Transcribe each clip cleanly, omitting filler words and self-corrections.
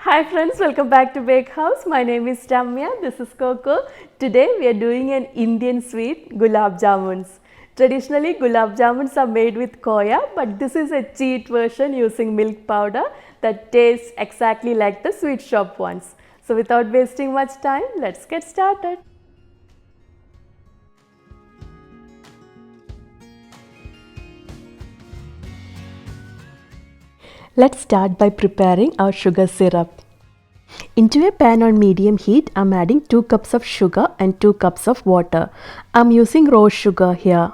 Hi friends, welcome back to Bake House. My name is Jamya. This is Coco. Today we are doing an Indian sweet gulab jamuns. Traditionally, gulab jamuns are made with khoya, but this is a cheat version using milk powder that tastes exactly like the sweet shop ones. So without wasting much time, let's get started. Let's start by preparing our sugar syrup. Into a pan on medium heat, I'm adding 2 cups of sugar and 2 cups of water. I'm using rose sugar here.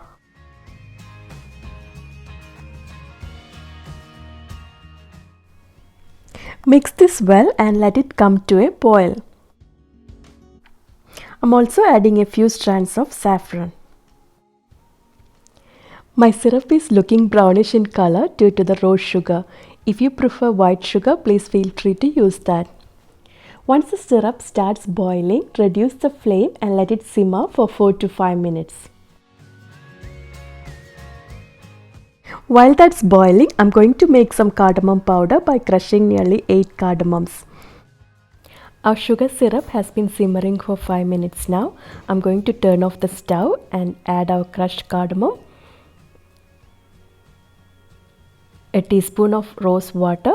Mix this well and let it come to a boil. I'm also adding a few strands of saffron. My syrup is looking brownish in color due to the rose sugar. If you prefer white sugar, please feel free to use that. Once the syrup starts boiling, reduce the flame and let it simmer for 4 to 5 minutes. While that's boiling, I'm going to make some cardamom powder by crushing nearly 8 cardamoms. Our sugar syrup has been simmering for 5 minutes now. I'm going to turn off the stove and add our crushed cardamom, a teaspoon of rose water,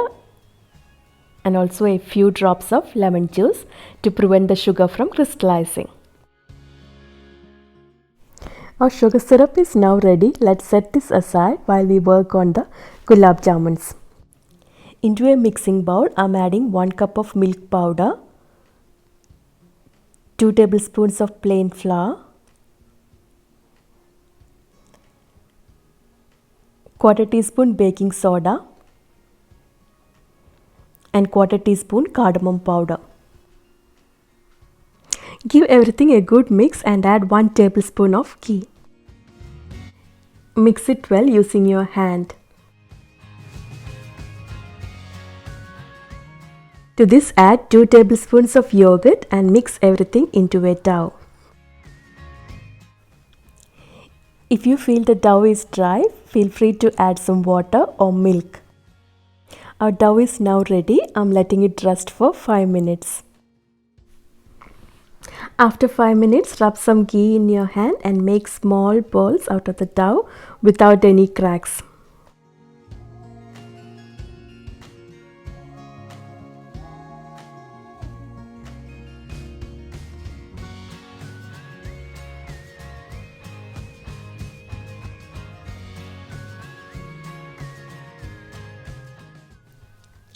and also a few drops of lemon juice to prevent the sugar from crystallizing. Our sugar syrup is now ready. Let's set this aside while we work on the gulab jamuns. Into a mixing bowl, I'm adding 1 cup of milk powder, 2 tablespoons of plain flour, quarter teaspoon baking soda, and quarter teaspoon cardamom powder. Give everything a good mix and add 1 tablespoon of ghee. Mix it well using your hand. To this, add 2 tablespoons of yogurt and mix everything into a dough. If you feel the dough is dry, feel free to add some water or milk. Our dough is now ready. I'm letting it rest for 5 minutes. After 5 minutes, rub some ghee in your hand and make small balls out of the dough without any cracks.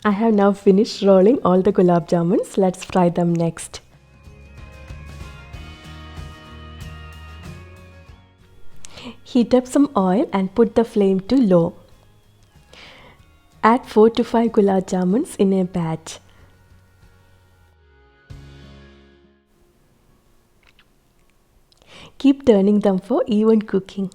I have now finished rolling all the gulab jamuns. Let's fry them next. Heat up some oil and put the flame to low. Add 4 to 5 gulab jamuns in a batch. Keep turning them for even cooking.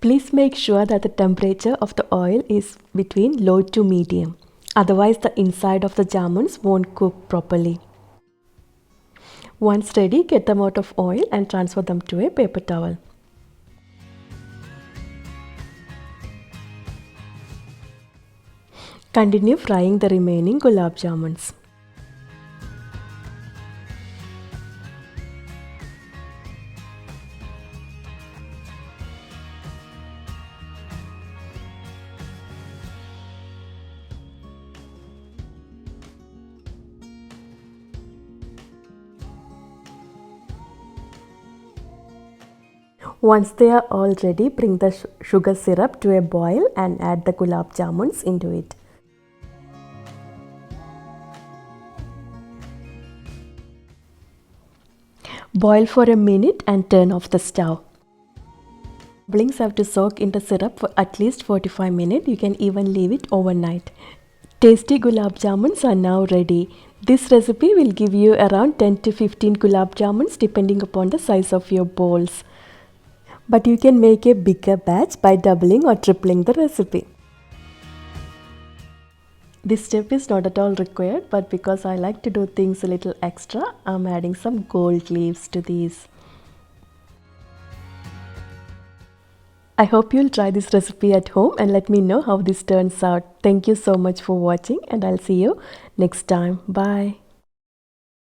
Please make sure that the temperature of the oil is between low to medium. Otherwise, the inside of the jamuns won't cook properly. Once ready, get them out of oil and transfer them to a paper towel. Continue frying the remaining gulab jamuns. Once they are all ready, bring the sugar syrup to a boil and add the gulab jamuns into it. Boil for a minute and turn off the stove. Dumplings have to soak in the syrup for at least 45 minutes. You can even leave it overnight. Tasty gulab jamuns are now ready. This recipe will give you around 10 to 15 gulab jamuns depending upon the size of your bowls. But you can make a bigger batch by doubling or tripling the recipe. This step is not at all required, but because I like to do things a little extra, I'm adding some gold leaves to these. I hope you'll try this recipe at home and let me know how this turns out. Thank you so much for watching, and I'll see you next time. Bye.